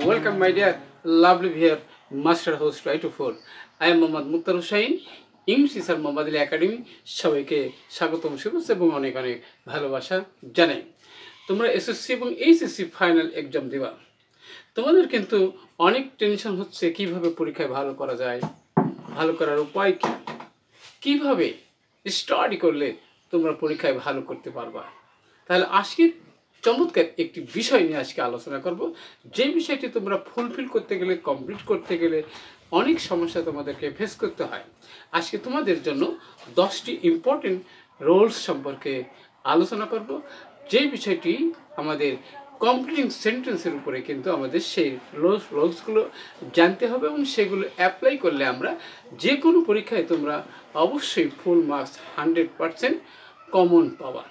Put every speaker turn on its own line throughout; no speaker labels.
Welcome, my dear lovely viewer, Master Host 224. I am Mohammad Mukhtar Hussain, English teacher Mohammad Ali academy. সবাইকে স্বাগতম, শুভেচ্ছা এবং অনেক অনেক ভালোবাসা জানাই। তোমরা এসএসসি এবং এইচএসসি ফাইনাল এক্সাম দেবা, তোমাদের কিন্তু অনেক টেনশন হচ্ছে কিভাবে পরীক্ষায় ভালো করা যায়, ভালো করার উপায় কী, কীভাবে স্টাডি করলে তোমরা পরীক্ষায় ভালো করতে পারবা। তাহলে আজকের চমৎকার একটি বিষয় নিয়ে আজকে আলোচনা করব, যে বিষয়টি তোমরা ফুলফিল করতে গেলে, কমপ্লিট করতে গেলে অনেক সমস্যা তোমাদেরকে ফেস করতে হয়। আজকে তোমাদের জন্য 10টি ইম্পর্টেন্ট রোলস সম্পর্কে আলোচনা করব, যে বিষয়টি আমাদের কমপ্লিটিং সেন্টেন্সের উপরে কিন্তু আমাদের সেই রোলসগুলো জানতে হবে এবং সেগুলো অ্যাপ্লাই করলে আমরা যে কোনো পরীক্ষায় তোমরা অবশ্যই ফুল মার্কস 100% কমন পাবা।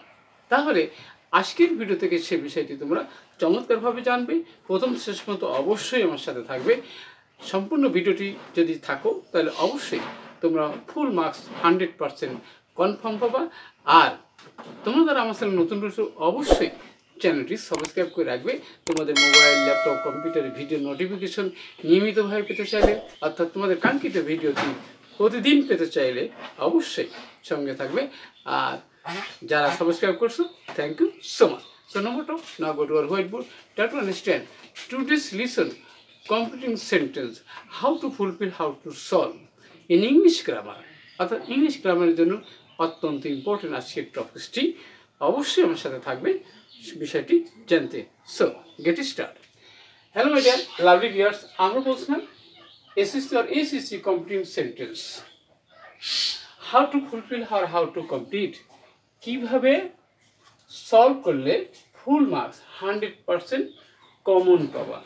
তাহলে আজকের ভিডিও থেকে সে বিষয়টি তোমরা চমৎকারভাবে জানবে। প্রথম শেষ পর্যন্ত অবশ্যই আমার সাথে থাকবে। সম্পূর্ণ ভিডিওটি যদি থাকো তাহলে অবশ্যই তোমরা ফুল মার্কস 100% কনফার্ম পাবা। আর তোমরা যারা আমার সাথে নতুন রয়েছে অবশ্যই চ্যানেলটি সাবস্ক্রাইব করে রাখবে। তোমাদের মোবাইল, ল্যাপটপ, কম্পিউটারে ভিডিও নোটিফিকেশন নিয়মিতভাবে পেতে চাইলে, অর্থাৎ তোমাদের কাঙ্ক্ষিত ভিডিওটি প্রতিদিন পেতে চাইলে অবশ্যই সঙ্গে থাকবে। আর যারা সাবস্ক্রাইব করছো, thank you so much. So number 2, now go to our whiteboard. Try to understand today's lesson, completing sentence, how to fulfill, how to solve in English grammar. অর্থাৎ ইংলিশ গ্রামারের জন্য অত্যন্ত ইম্পর্টেন্ট আজকের টপিকটি। অবশ্যই আমার সাথে থাকবে বিষয়টি জানতে। So get start. Hello my dear lovely viewers, আমরা বলছিলাম এসএসসি আর HSC completing sentence, how to fulfil আর হাউ টু কমপ্লিট, কিভাবে সলভ করলে ফুল মার্কস 100% কমন পাবা।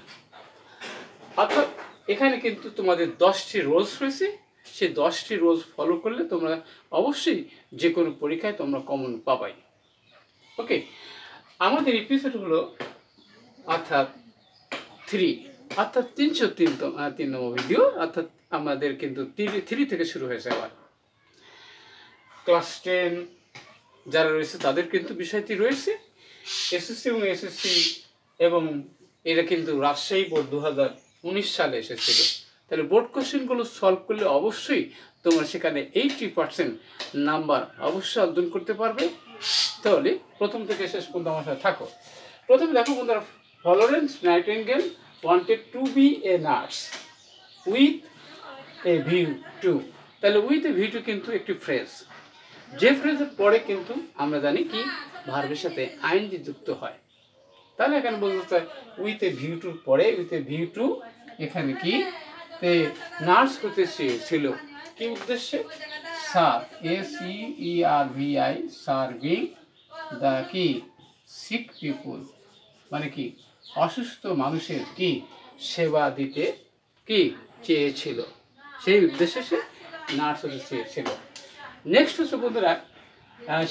অর্থাৎ এখানে কিন্তু তোমাদের 10টি রোলস রয়েছে, সেই 10টি রোলস ফলো করলে তোমরা অবশ্যই যে কোনো পরীক্ষায় তোমরা কমন পাবাই। ওকে, আমাদের এপিসোড হলো অর্থাৎ 3, অর্থাৎ 303 নম্বর ভিডিও। অর্থাৎ আমাদের কিন্তু 3 থেকে শুরু হয়েছে। আবার ক্লাস 10 যারা রয়েছে তাদের কিন্তু বিষয়টি রয়েছে। এসএসসি এবং এসএসসি এবং এরা কিন্তু রাজশাহী বোর্ড 2019 সালে এসেছিল। তাহলে বোর্ড কোশ্চেনগুলো সলভ করলে অবশ্যই তোমরা সেখানে 80% নাম্বার অবশ্যই অর্জন করতে পারবে। তাহলে প্রথম থেকে শেষ পর্যন্ত আমার সাথে থাকো। প্রথমে দেখো বন্ধুরা, Florence Nightingale wanted to be a nurse with a view to. তাহলে উইথ এ ভিউ টু কিন্তু একটি ফ্রেজ, যে ফ্রেজের পরে কিন্তু আমরা জানি কি ভার্বের সাথে আইএনজি যুক্ত হয়। তাহলে এখানে বলতে চাই উইথ এ ভিউ টুর পরে উইথ এ ভিউ টু এখানে কি নার্স হতে চেয়েছিল, কি উদ্দেশ্যে? সার্ভ, SERVI, সার্ভিং দ্য কি সিক পিপুল, মানে কি অসুস্থ মানুষের কি সেবা দিতে কি চেয়েছিল, সেই উদ্দেশ্যে সে নার্স হতে চেয়েছিল। নেক্সট হচ্ছে বন্ধুরা,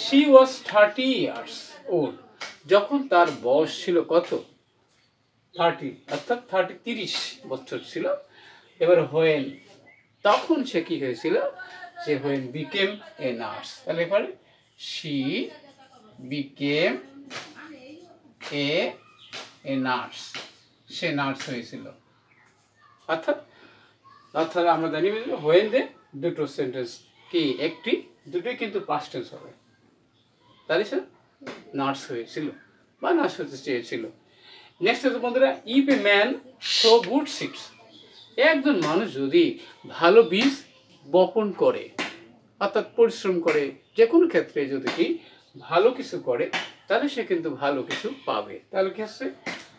শি ওয়াজ 30 years old, যখন তার বয়স ছিল কত? 30, অর্থাৎ 30 বছর ছিল। এবার হোয়েন, তখন সে কি হয়েছিল? সে হোয়েন বিকেম এ নার্স। তাহলে এবারে she became a nurse, say nurse হয়েছিল। অর্থাৎ আমরা জানি হোয়েন দে দুটো সেন্টেন্স কি একটি দুটোই কিন্তু পাস্ট টেন্স হবে। তাহলে সে নার্স হয়েছিল বা নার্স হতে চেয়েছিল। নেক্সট হচ্ছে বন্ধুরা, if a man so good seeds, একজন মানুষ যদি ভালো বীজ বপন করে, অর্থাৎ পরিশ্রম করে, যে কোনো ক্ষেত্রে যদি কি ভালো কিছু করে, তাহলে সে কিন্তু ভালো কিছু পাবে। তাহলে কি আসছে?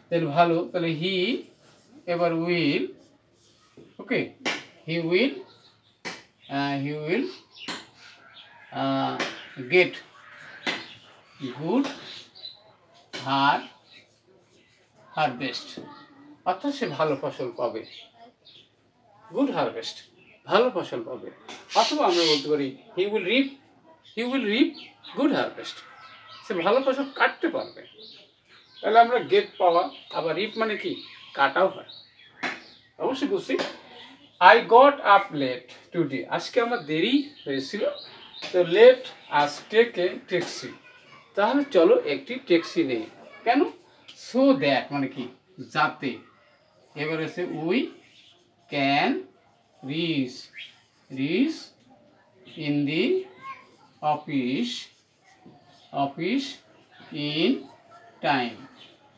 তাহলে ভালো, তাহলে হি এবার will, okay, he will get good harvest, অর্থাৎ সে ভালো ফসল পাবে। গুড হারভেস্ট, ভালো ফসল পাবে। অথবা আমরা বলতে পারি he will reap good harvest, সে ভালো ফসল কাটতে পারবে। তাহলে আমরা গেট পাওয়া, আবার রিপ মানে কি কাটাও হয়। অবশ্যই বুঝছি। I got up late today, আজকে আমার দেরি হয়েছিল। তো let us take a taxi, তাহলে চলো একটি ট্যাক্সি নেই। কেন? সো দ্যাট মানে কি যাতে, এবার আছে we can reach in the office in time,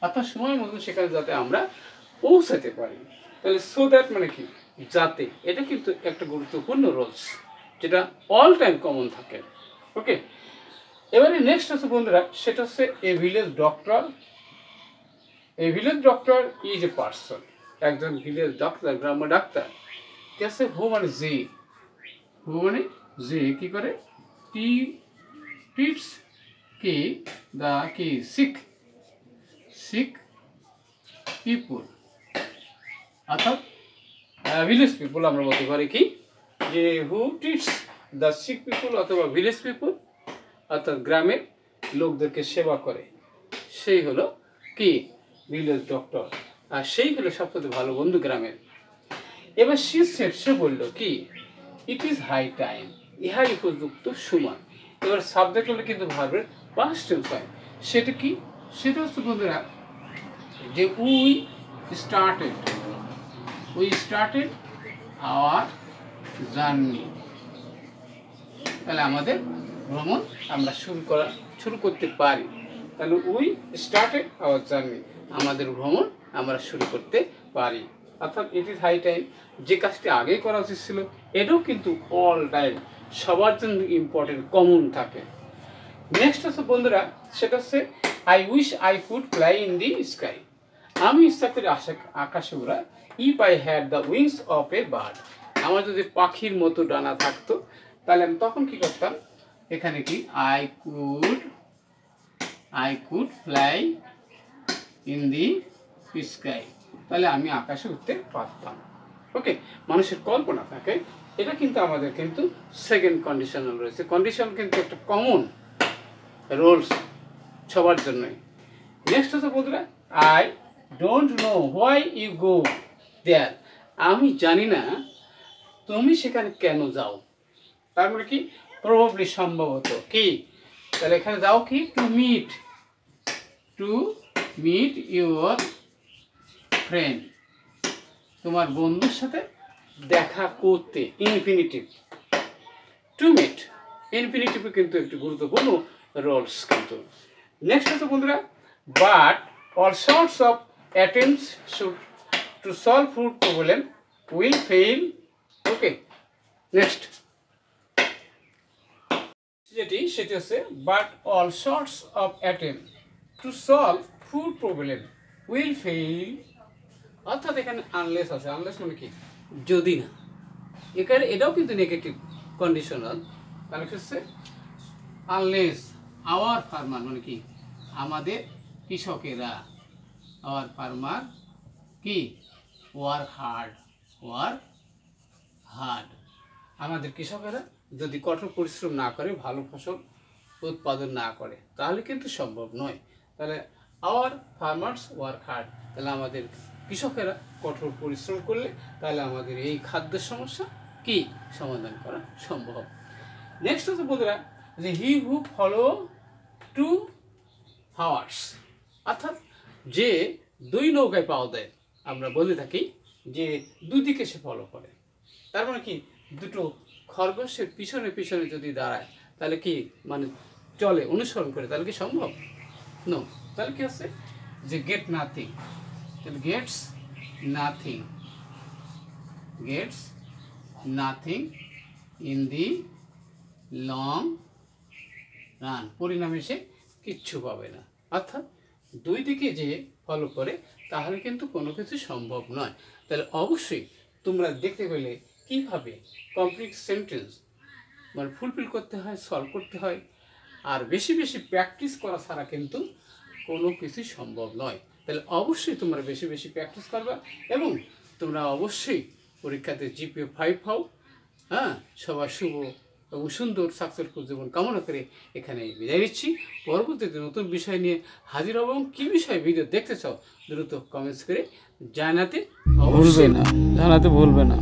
অর্থাৎ সময় মতো সেখানে যাতে আমরা পৌঁছাতে পারি। তাহলে সো দ্যাট মানে কি, যাতে, এটা কিন্তু একটা গুরুত্বপূর্ণ রোলস যেটা অল টাইম কমন থাকে। ওকে, এবারে নেক্সট হচ্ছে বন্ধুরা, সেটা হচ্ছে a village doctor is a person, একজন ভিলেজ ডাক্তার, গ্রাম্য ডাক্তার। ঠিক আছে, হু মানে যে কি করে, ট্রিটস কি সিক পিপুল, অর্থাৎ ভিলেজ পিপুল আমরা বলতে পারি কি, যে হু ট্রিটস দ্য সিক পিপুল অথবা ভিলেজ পিপুল, অর্থাৎ গ্রামের লোকদেরকে সেবা করে, সেই হলো কি ভিলেজ ডক্টর, আর সেই হলো সবথেকে ভালো বন্ধু গ্রামের। এবার সে বললো কি, ইট ইজ হাই টাইম, ইহাই উপযুক্ত সময়। এবার সাবজেক্ট হলে কিন্তু ভার্বের পাস্ট টেন্স হয়। সেটা কি, সেটা হচ্ছে বন্ধুরা যে উই স্টার্টেড আওয়ার জার্নি, তাহলে আমাদের ভ্রমণ আমরা শুরু করতে পারি। তাহলে উই স্টার্টেড আওয়ার জার্নি, আমাদের ভ্রমণ আমরা শুরু করতে পারি। অর্থাৎ ইট ইজ হাই টাইম, যে কাজটি আগেই করা উচিত ছিল, এটাও কিন্তু অল টাইম সবার জন্য ইম্পর্টেন্ট, কমন থাকে। নেক্সট হচ্ছে বন্ধুরা, সেটা হচ্ছে I wish I could fly in the sky, আমি ইচ্ছা করি আকাশে উড়া, if I had the wings of a bird, আমার যদি পাখির মতো ডানা থাকতো, তাহলে আমি তখন কি করতাম, এখানে কি I could fly in the sky, তাহলে আমি আকাশে উঠতে পারতাম। ওকে, মানুষের কল্পনা থাকে, এটা কিন্তু আমাদের কিন্তু সেকেন্ড কন্ডিশনাল রয়েছে। কন্ডিশন কিন্তু একটা কমন রোলস সবার জন্যই। নেক্সট হচ্ছে বন্ধুরা, I don't know why you go there, আমি জানি না তুমি সেখানে কেন যাও। তার মানে কি, প্রবাবলি সম্ভবত কি, তাহলে এখানে যাও কি, টু মিট ইউর ফ্রেন্ড, তোমার বন্ধুর সাথে দেখা করতে, ইনফিনিটিভ, টু মিট ইনফিনিটিভ কিন্তু একটি গুরুত্বপূর্ণ রোলস কিন্তু। নেক্সট হচ্ছে বন্ধুরা, but all sorts of attempts to solve food problem will fail. Okay, next সেটি হচ্ছে but all sorts of attempt to solve food problem will fail, অর্থাৎ এখানে আনলেস আছে। আনলেস মানে কি, যদি না, এখানে এটাও কিন্তু নেগেটিভ কন্ডিশনাল। তাহলে হচ্ছে আনলেস আওয়ার ফার্মার মানে কি, আমাদের কৃষকেরা, আওয়ার ফার্মার কি, ওয়ার্ক হার্ড, আমাদের কৃষকেরা যদি কঠোর পরিশ্রম না করে, ভালো ফসল উৎপাদন না করে, তাহলে কিন্তু সম্ভব নয়। তাহলে আওয়ার ফার্মার্স ওয়ার্ক হার্ড, তাহলে আমাদের কৃষকেরা কঠোর পরিশ্রম করলে তাহলে আমাদের এই খাদ্যের সমস্যা কি সমাধান করা সম্ভব। নেক্সট হচ্ছে বন্ধুরা, যে হি হু ফলো টু হাওয়ার্স, অর্থাৎ যে দুই নৌকায় পাওয়া দেয়, আমরা বলে থাকি যে দুদিকে সে ফলো করে। তার মানে কি, দুটো খরগোশের পিছনে পিছনে যদি দাঁড়ায়, তাহলে কি মানে চলে, অনুসরণ করে, তাহলে কি সম্ভব? নো। তাহলে কি হচ্ছে, যে গেট নাথিং, তাহলে gets nothing in the long run, পরিণামে সে কিচ্ছু পাবে না। অর্থাৎ দুই দিকে যে ফলো করে, তাহলে কিন্তু কোনো কিছু সম্ভব নয়। তাহলে অবশ্যই তোমরা দেখতে পেলে কীভাবে কমপ্লিট সেন্টেন্স মানে ফুলফিল করতে হয়, সলভ করতে হয়, আর বেশি বেশি প্র্যাকটিস করা ছাড়া কিন্তু কোনো কিছু সম্ভব নয়। তাহলে অবশ্যই তোমরা বেশি বেশি প্র্যাকটিস করবা, এবং তোমরা অবশ্যই পরীক্ষাতে জিপিএ 5 পাও। হ্যাঁ, সবার শুভ এবং সুন্দর সাকসেসফুল জীবন কামনা করে এখানে বিদায় নিচ্ছি। পরবর্তীতে নতুন বিষয় নিয়ে হাজির হব, এবং কী বিষয়ে ভিডিও দেখতে চাও দ্রুত কমেন্টস করে জানাতে ভুলবে না।